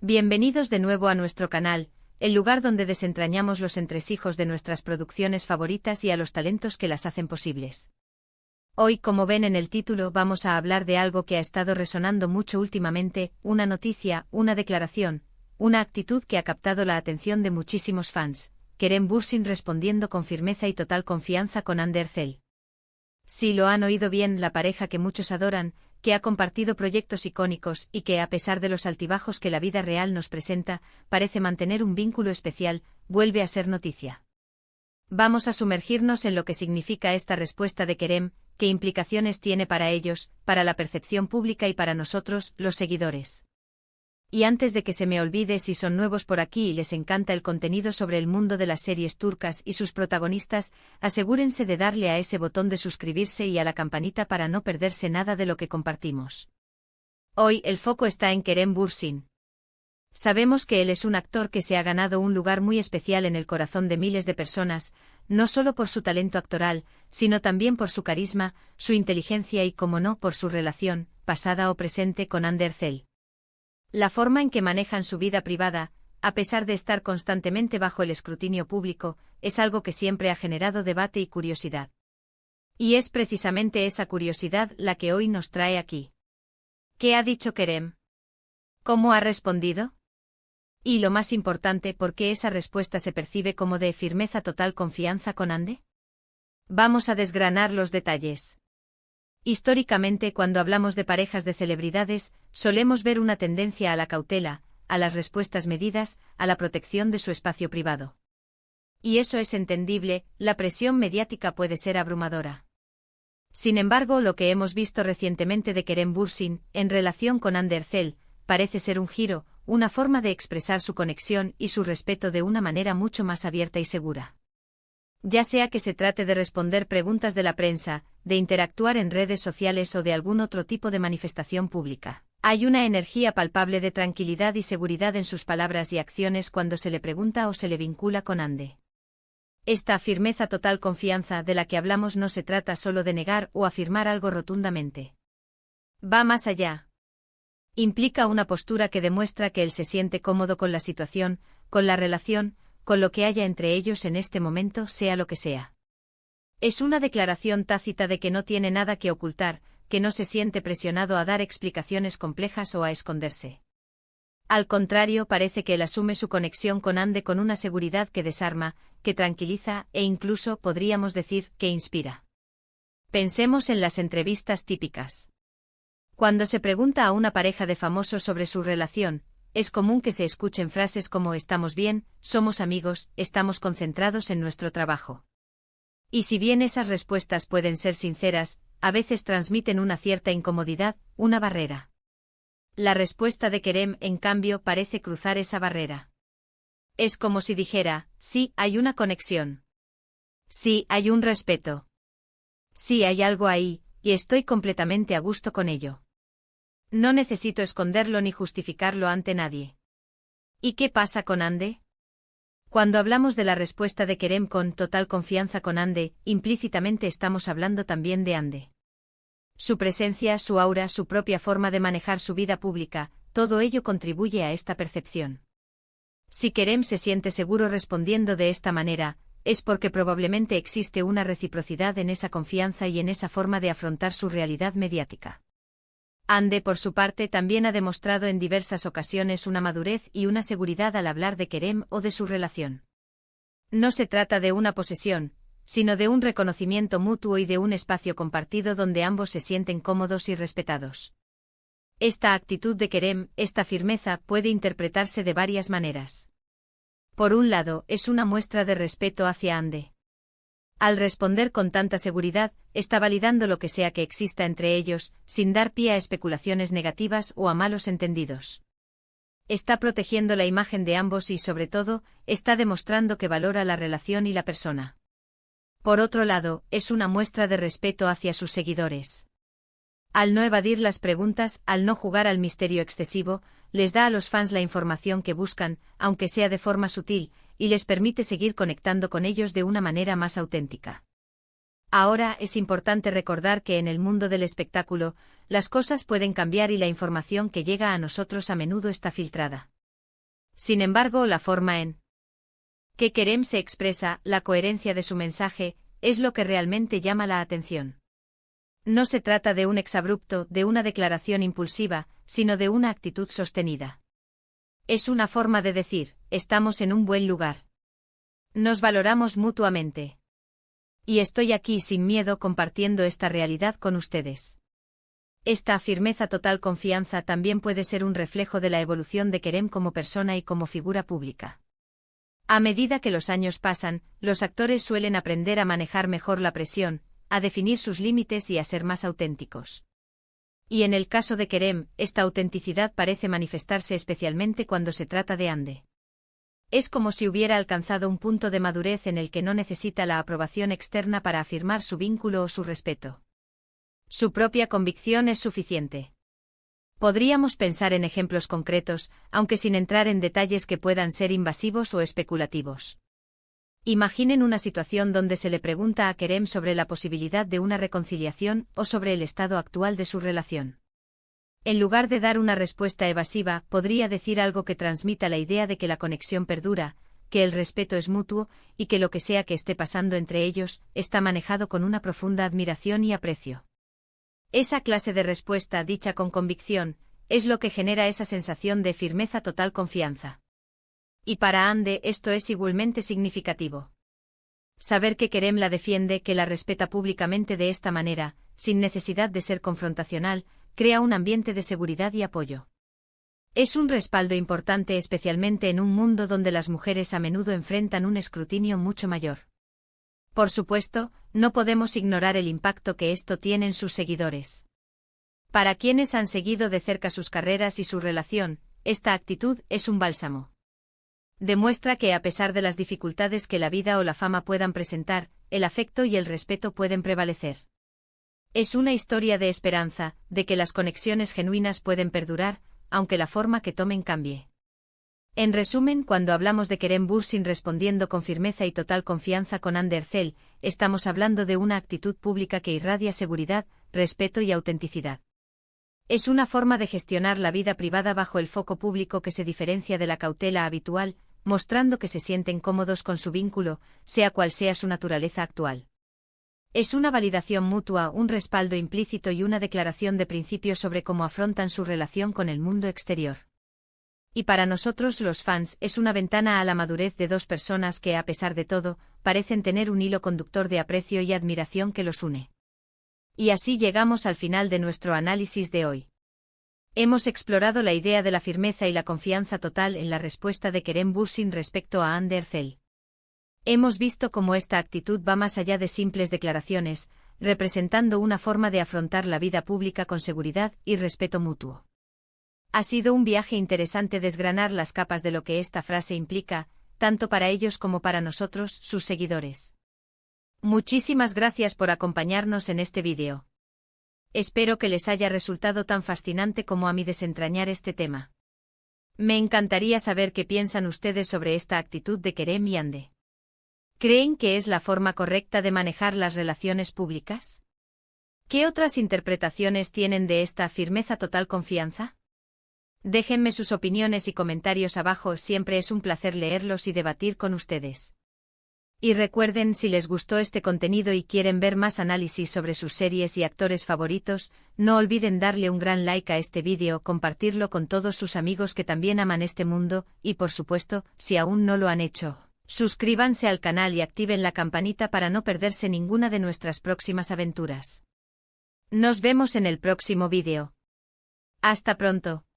Bienvenidos de nuevo a nuestro canal, el lugar donde desentrañamos los entresijos de nuestras producciones favoritas y a los talentos que las hacen posibles. Hoy, como ven en el título, vamos a hablar de algo que ha estado resonando mucho últimamente, una noticia, una declaración, una actitud que ha captado la atención de muchísimos fans, Kerem Bürsin respondiendo con firmeza y total confianza con Hande Erçel. Sí, lo han oído bien, la pareja que muchos adoran, que ha compartido proyectos icónicos y que, a pesar de los altibajos que la vida real nos presenta, parece mantener un vínculo especial, vuelve a ser noticia. Vamos a sumergirnos en lo que significa esta respuesta de Kerem, qué implicaciones tiene para ellos, para la percepción pública y para nosotros, los seguidores. Y antes de que se me olvide, si son nuevos por aquí y les encanta el contenido sobre el mundo de las series turcas y sus protagonistas, asegúrense de darle a ese botón de suscribirse y a la campanita para no perderse nada de lo que compartimos. Hoy el foco está en Kerem Bürsin. Sabemos que él es un actor que se ha ganado un lugar muy especial en el corazón de miles de personas, no solo por su talento actoral, sino también por su carisma, su inteligencia y, como no, por su relación, pasada o presente, con Hande Erçel. La forma en que manejan su vida privada, a pesar de estar constantemente bajo el escrutinio público, es algo que siempre ha generado debate y curiosidad. Y es precisamente esa curiosidad la que hoy nos trae aquí. ¿Qué ha dicho Kerem? ¿Cómo ha respondido? Y lo más importante, ¿por qué esa respuesta se percibe como de firmeza, total confianza con Hande? Vamos a desgranar los detalles. Históricamente, cuando hablamos de parejas de celebridades, solemos ver una tendencia a la cautela, a las respuestas medidas, a la protección de su espacio privado. Y eso es entendible, la presión mediática puede ser abrumadora. Sin embargo, lo que hemos visto recientemente de Kerem Bürsin, en relación con Hande Erçel, parece ser un giro, una forma de expresar su conexión y su respeto de una manera mucho más abierta y segura. Ya sea que se trate de responder preguntas de la prensa, de interactuar en redes sociales o de algún otro tipo de manifestación pública, hay una energía palpable de tranquilidad y seguridad en sus palabras y acciones cuando se le pregunta o se le vincula con Hande. Esta firmeza, total confianza de la que hablamos no se trata solo de negar o afirmar algo rotundamente. Va más allá. Implica una postura que demuestra que él se siente cómodo con la situación, con la relación, con lo que haya entre ellos en este momento, sea lo que sea. Es una declaración tácita de que no tiene nada que ocultar, que no se siente presionado a dar explicaciones complejas o a esconderse. Al contrario, parece que él asume su conexión con Hande con una seguridad que desarma, que tranquiliza e incluso, podríamos decir, que inspira. Pensemos en las entrevistas típicas. Cuando se pregunta a una pareja de famosos sobre su relación, es común que se escuchen frases como «estamos bien», «somos amigos», «estamos concentrados en nuestro trabajo». Y si bien esas respuestas pueden ser sinceras, a veces transmiten una cierta incomodidad, una barrera. La respuesta de Kerem, en cambio, parece cruzar esa barrera. Es como si dijera, sí, hay una conexión. Sí, hay un respeto. Sí, hay algo ahí, y estoy completamente a gusto con ello. No necesito esconderlo ni justificarlo ante nadie. ¿Y qué pasa con Hande? Cuando hablamos de la respuesta de Kerem con total confianza con Hande, implícitamente estamos hablando también de Hande. Su presencia, su aura, su propia forma de manejar su vida pública, todo ello contribuye a esta percepción. Si Kerem se siente seguro respondiendo de esta manera, es porque probablemente existe una reciprocidad en esa confianza y en esa forma de afrontar su realidad mediática. Hande, por su parte, también ha demostrado en diversas ocasiones una madurez y una seguridad al hablar de Kerem o de su relación. No se trata de una posesión, sino de un reconocimiento mutuo y de un espacio compartido donde ambos se sienten cómodos y respetados. Esta actitud de Kerem, esta firmeza, puede interpretarse de varias maneras. Por un lado, es una muestra de respeto hacia Hande. Al responder con tanta seguridad, está validando lo que sea que exista entre ellos, sin dar pie a especulaciones negativas o a malos entendidos. Está protegiendo la imagen de ambos y, sobre todo, está demostrando que valora la relación y la persona. Por otro lado, es una muestra de respeto hacia sus seguidores. Al no evadir las preguntas, al no jugar al misterio excesivo, les da a los fans la información que buscan, aunque sea de forma sutil, y les permite seguir conectando con ellos de una manera más auténtica. Ahora, es importante recordar que en el mundo del espectáculo, las cosas pueden cambiar y la información que llega a nosotros a menudo está filtrada. Sin embargo, la forma en que Kerem se expresa, la coherencia de su mensaje, es lo que realmente llama la atención. No se trata de un exabrupto, de una declaración impulsiva, sino de una actitud sostenida. Es una forma de decir, estamos en un buen lugar. Nos valoramos mutuamente. Y estoy aquí sin miedo compartiendo esta realidad con ustedes. Esta firmeza, total confianza también puede ser un reflejo de la evolución de Kerem como persona y como figura pública. A medida que los años pasan, los actores suelen aprender a manejar mejor la presión, a definir sus límites y a ser más auténticos. Y en el caso de Kerem, esta autenticidad parece manifestarse especialmente cuando se trata de Hande. Es como si hubiera alcanzado un punto de madurez en el que no necesita la aprobación externa para afirmar su vínculo o su respeto. Su propia convicción es suficiente. Podríamos pensar en ejemplos concretos, aunque sin entrar en detalles que puedan ser invasivos o especulativos. Imaginen una situación donde se le pregunta a Kerem sobre la posibilidad de una reconciliación o sobre el estado actual de su relación. En lugar de dar una respuesta evasiva, podría decir algo que transmita la idea de que la conexión perdura, que el respeto es mutuo y que lo que sea que esté pasando entre ellos está manejado con una profunda admiración y aprecio. Esa clase de respuesta, dicha con convicción, es lo que genera esa sensación de firmeza, total confianza. Y para Hande esto es igualmente significativo. Saber que Kerem la defiende, que la respeta públicamente de esta manera, sin necesidad de ser confrontacional, crea un ambiente de seguridad y apoyo. Es un respaldo importante, especialmente en un mundo donde las mujeres a menudo enfrentan un escrutinio mucho mayor. Por supuesto, no podemos ignorar el impacto que esto tiene en sus seguidores. Para quienes han seguido de cerca sus carreras y su relación, esta actitud es un bálsamo. Demuestra que a pesar de las dificultades que la vida o la fama puedan presentar, el afecto y el respeto pueden prevalecer. Es una historia de esperanza, de que las conexiones genuinas pueden perdurar, aunque la forma que tomen cambie. En resumen, cuando hablamos de Kerem Bürsin respondiendo con firmeza y total confianza con Hande Erçel, estamos hablando de una actitud pública que irradia seguridad, respeto y autenticidad. Es una forma de gestionar la vida privada bajo el foco público que se diferencia de la cautela habitual, mostrando que se sienten cómodos con su vínculo, sea cual sea su naturaleza actual. Es una validación mutua, un respaldo implícito y una declaración de principios sobre cómo afrontan su relación con el mundo exterior. Y para nosotros los fans es una ventana a la madurez de dos personas que, a pesar de todo, parecen tener un hilo conductor de aprecio y admiración que los une. Y así llegamos al final de nuestro análisis de hoy. Hemos explorado la idea de la firmeza y la confianza total en la respuesta de Kerem Bürsin respecto a Hande Erçel. Hemos visto cómo esta actitud va más allá de simples declaraciones, representando una forma de afrontar la vida pública con seguridad y respeto mutuo. Ha sido un viaje interesante desgranar las capas de lo que esta frase implica, tanto para ellos como para nosotros, sus seguidores. Muchísimas gracias por acompañarnos en este vídeo. Espero que les haya resultado tan fascinante como a mí desentrañar este tema. Me encantaría saber qué piensan ustedes sobre esta actitud de Kerem y Hande. ¿Creen que es la forma correcta de manejar las relaciones públicas? ¿Qué otras interpretaciones tienen de esta firmeza, total confianza? Déjenme sus opiniones y comentarios abajo, siempre es un placer leerlos y debatir con ustedes. Y recuerden, si les gustó este contenido y quieren ver más análisis sobre sus series y actores favoritos, no olviden darle un gran like a este vídeo, compartirlo con todos sus amigos que también aman este mundo, y por supuesto, si aún no lo han hecho, suscríbanse al canal y activen la campanita para no perderse ninguna de nuestras próximas aventuras. Nos vemos en el próximo vídeo. Hasta pronto.